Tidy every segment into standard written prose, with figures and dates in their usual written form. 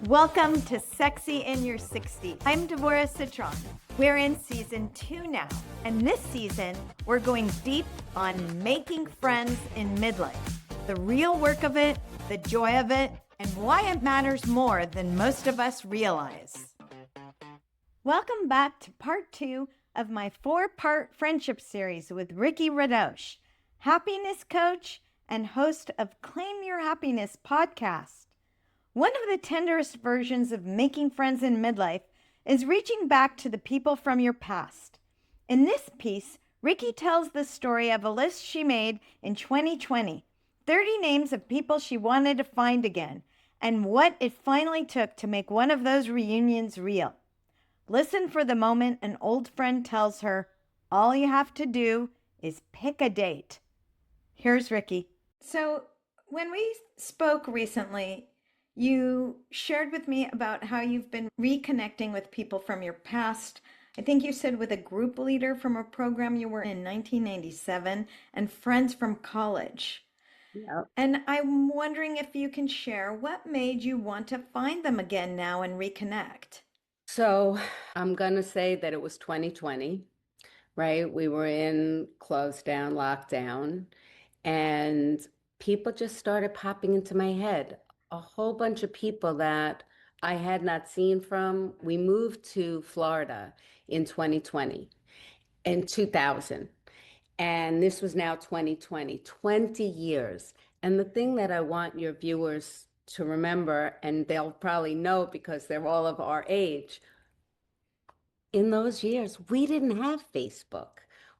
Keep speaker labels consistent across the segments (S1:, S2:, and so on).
S1: Welcome to Sexy in Your 60s. I'm Deborah Citron. We're in season 2 now, and this season we're going deep on making friends in midlife, the real work of it, the joy of it, and why it matters more than most of us realize. Welcome back to part 2 of my 4-part friendship series with Ricki Radosh, happiness coach and host of Claim Your Happiness podcast. One of the tenderest versions of making friends in midlife is reaching back to the people from your past. In this piece, Ricki tells the story of a list she made in 2020, 30 names of people she wanted to find again, and what it finally took to make one of those reunions real. Listen for the moment an old friend tells her, all you have to do is pick a date. Here's Ricki. So when we spoke recently, you shared with me about how you've been reconnecting with people from your past. I think you said with a group leader from a program you were in 1997 and friends from college.
S2: Yep.
S1: And I'm wondering if you can share what made you want to find them again now and reconnect.
S2: So I'm going to say that it was 2020, right? We were in closed down, lockdown, and people just started popping into my head. A whole bunch of people that I had not seen from. We moved to Florida in 2020, in 2000. And this was now 2020, 20 years. And the thing that I want your viewers to remember, and they'll probably know because they're all of our age, in those years, we didn't have Facebook.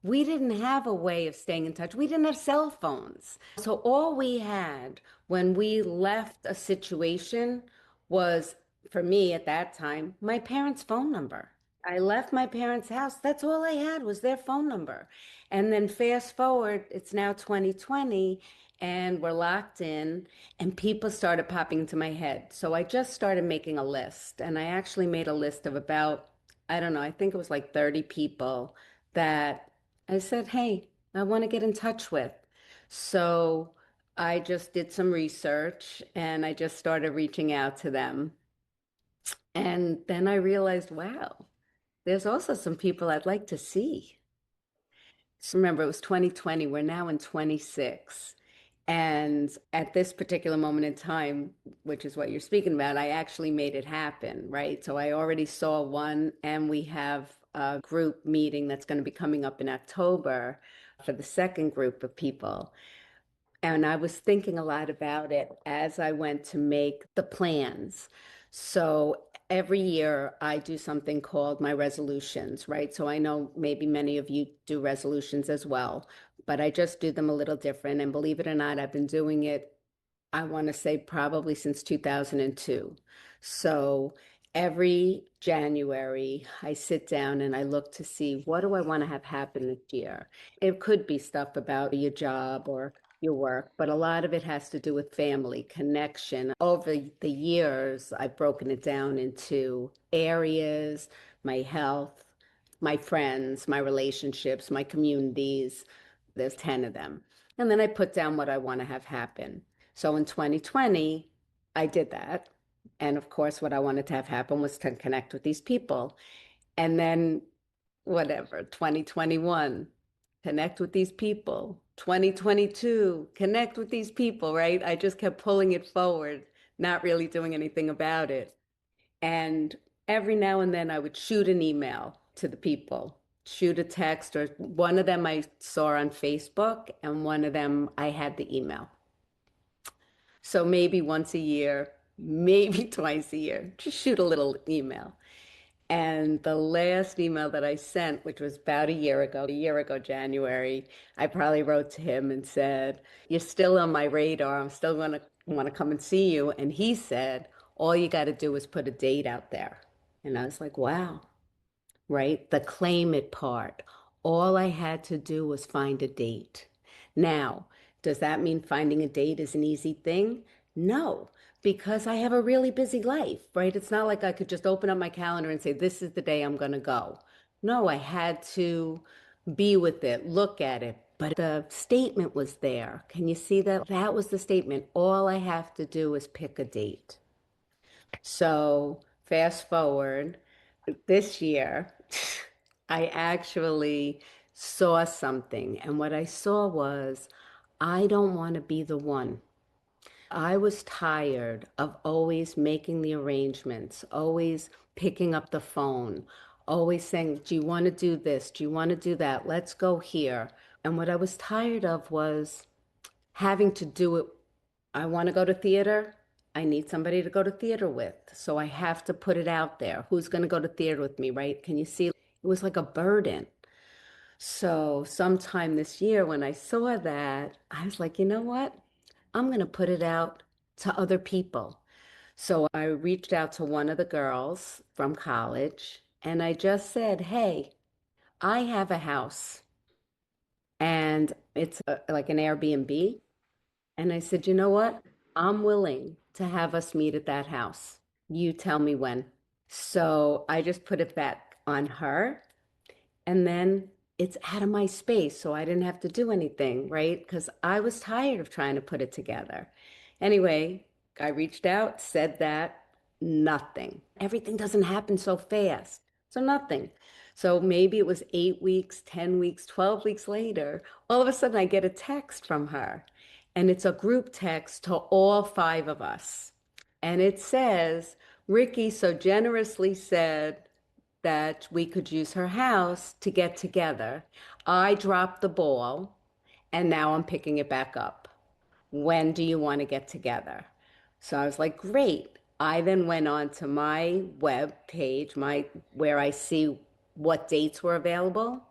S2: We didn't have a way of staying in touch. We didn't have cell phones. So all we had when we left a situation was, for me at that time, my parents' phone number. I left my parents' house. That's all I had was their phone number. And then fast forward, it's now 2020 and we're locked in and people started popping into my head. So I just started making a list and I actually made a list of about, I don't know, I think it was like 30 people that I said, hey, I want to get in touch with. So I just did some research and I just started reaching out to them. And then I realized, wow, there's also some people I'd like to see. So remember, it was 2020. We're now in 26. And at this particular moment in time, which is what you're speaking about, I actually made it happen, right? So I already saw one, and we have a group meeting that's going to be coming up in October for the second group of people. And I was thinking a lot about it as I went to make the plans. So every year I do something called my resolutions, right? So I know maybe many of you do resolutions as well, but I just do them a little different. And believe it or not, I've been doing it, I want to say probably since 2002. So every January, I sit down and I look to see what do I want to have happen this year. It could be stuff about your job or your work, but a lot of it has to do with family, connection. Over the years, I've broken it down into areas, my health, my friends, my relationships, my communities. There's 10 of them. And then I put down what I want to have happen. So in 2020, I did that. And of course, what I wanted to have happen was to connect with these people. And then, whatever, 2021, connect with these people. 2022, connect with these people, right? I just kept pulling it forward, not really doing anything about it. And every now and then I would shoot an email to the people, shoot a text, or one of them I saw on Facebook, and one of them I had the email. So maybe once a year, maybe twice a year, just shoot a little email. And the last email that I sent, which was about a year ago, January, I probably wrote to him and said, you're still on my radar. I'm still going to want to come and see you. And he said, all you got to do is put a date out there. And I was like, wow, right? The claim it part. All I had to do was find a date. Now, does that mean finding a date is an easy thing? No, because I have a really busy life, right? It's not like I could just open up my calendar and say, this is the day I'm going to go. No, I had to be with it, look at it. But the statement was there. Can you see that? That was the statement. All I have to do is pick a date. So fast forward this year, I actually saw something. And what I saw was, I don't want to be the one. I was tired of always making the arrangements, always picking up the phone, always saying, do you want to do this? Do you want to do that? Let's go here. And what I was tired of was having to do it. I want to go to theater. I need somebody to go to theater with. So I have to put it out there. Who's going to go to theater with me, right? Can you see? It was like a burden. So sometime this year when I saw that, I was like, you know what? I'm going to put it out to other people. So I reached out to one of the girls from college and I just said, hey, I have a house and it's like an Airbnb. And I said, you know what? I'm willing to have us meet at that house. You tell me when. So I just put it back on her. And then it's out of my space. So I didn't have to do anything, right? Because I was tired of trying to put it together. Anyway, I reached out, said that, nothing. Everything doesn't happen so fast. So nothing. So maybe it was 8 weeks, 10 weeks, 12 weeks later, all of a sudden I get a text from her. And it's a group text to all five of us. And it says, Ricki so generously said that we could use her house to get together. I dropped the ball and now I'm picking it back up. When do you want to get together? So I was like, great. I then went on to my web page, my where I see what dates were available,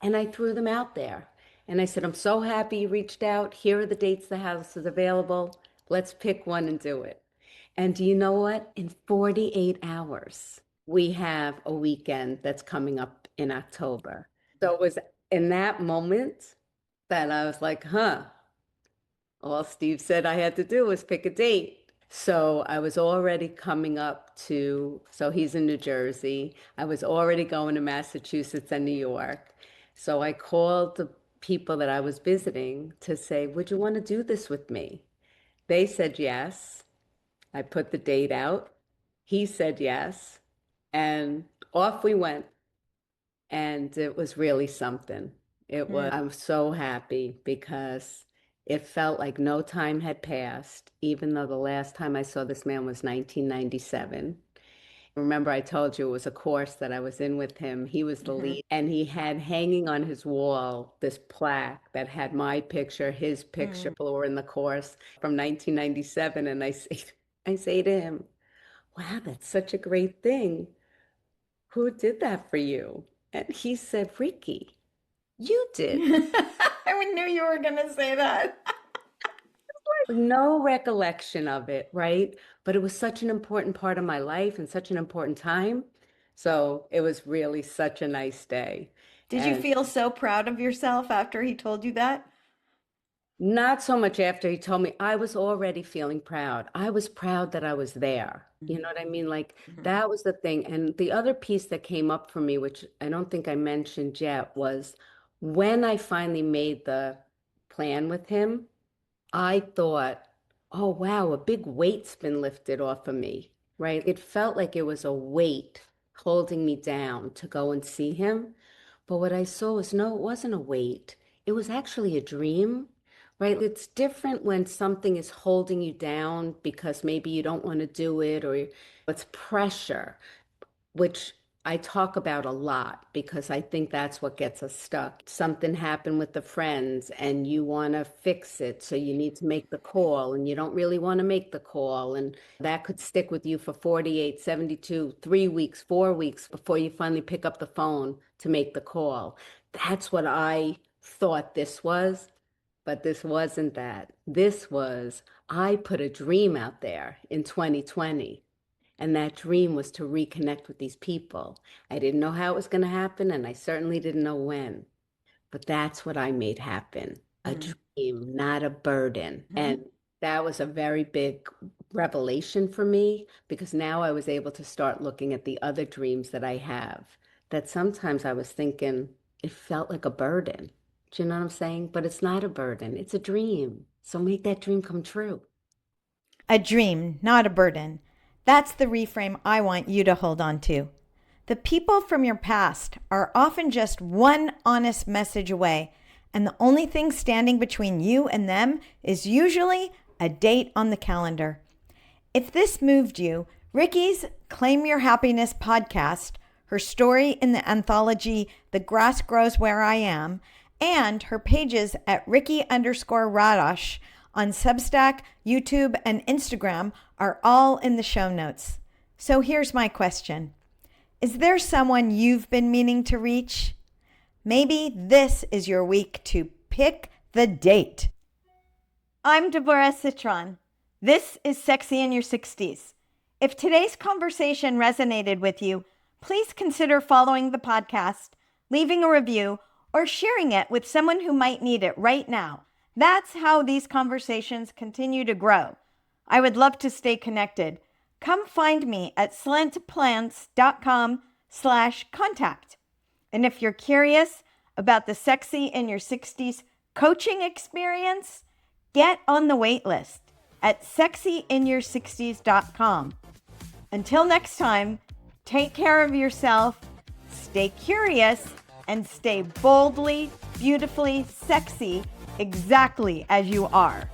S2: and I threw them out there. And I said, I'm so happy you reached out. Here are the dates the house is available. Let's pick one and do it. And do you know what? In 48 hours, we have a weekend that's coming up in October. So it was in that moment that I was like, huh, all Steve said I had to do was pick a date. So I was already coming up to, so he's in New Jersey. I was already going to Massachusetts and New York. So I called the people that I was visiting to say, would you want to do this with me? They said yes. I put the date out. He said yes. And off we went. And it was really something. I'm so happy because it felt like no time had passed, even though the last time I saw this man was 1997. Remember, I told you it was a course that I was in with him. He was the
S1: Mm-hmm.
S2: lead, and he had hanging on his wall this plaque that had my picture, his picture.
S1: Mm.
S2: People were in the course from 1997, and I say to him, "Wow, that's such a great thing. Who did that for you?" And he said, "Ricki, you did."
S1: I knew you were going to say that.
S2: No recollection of it, right? But it was such an important part of my life and such an important time. So it was really such a nice day.
S1: Did you
S2: And
S1: feel so proud of yourself after he told you that?
S2: not so much after he told me, I was already feeling proud. I was proud that I was there. You know what I mean? Like
S1: Mhm.
S2: that was the thing. And the other piece that came up for me, which I don't think I mentioned yet, was when I finally made the plan with him. I thought, oh, wow, a big weight's been lifted off of me, right? It felt like it was a weight holding me down to go and see him. But what I saw was no, it wasn't a weight. It was actually a dream, right? It's different when something is holding you down because maybe you don't want to do it or it's pressure, which I talk about a lot because I think that's what gets us stuck. Something happened with the friends and you want to fix it. So you need to make the call and you don't really want to make the call. And that could stick with you for 48, 72, 3 weeks, 4 weeks before you finally pick up the phone to make the call. That's what I thought this was, but this wasn't that. This was, I put a dream out there in 2020 and that dream was to reconnect with these people. I didn't know how it was going to happen, and I certainly didn't know when. But that's what I made happen, a
S1: Mm.
S2: dream, not a burden.
S1: Mhm.
S2: And that was a very big revelation for me because now I was able to start looking at the other dreams that I have. That sometimes I was thinking it felt like a burden. Do you know what I'm saying? But it's not a burden, it's a dream. So make that dream come true.
S1: A dream, not a burden. That's the reframe I want you to hold on to. The people from your past are often just one honest message away, and the only thing standing between you and them is usually a date on the calendar. If this moved you, Ricki's Claim Your Happiness podcast, her story in the anthology The Grass Grows Where I Am, and her pages at Ricki_Radosh on Substack, YouTube, and Instagram are all in the show notes. So here's my question. Is there someone you've been meaning to reach? Maybe this is your week to pick the date. I'm Deborah Citron. This is Sexy in Your 60s. If today's conversation resonated with you, please consider following the podcast, leaving a review, or sharing it with someone who might need it right now. That's how these conversations continue to grow. I would love to stay connected. Come find me at slentplants.com/contact. And if you're curious about the Sexy in Your 60s coaching experience, get on the wait list at sexyinyour60s.com. Until next time, take care of yourself, stay curious, and stay boldly, beautifully sexy exactly as you are.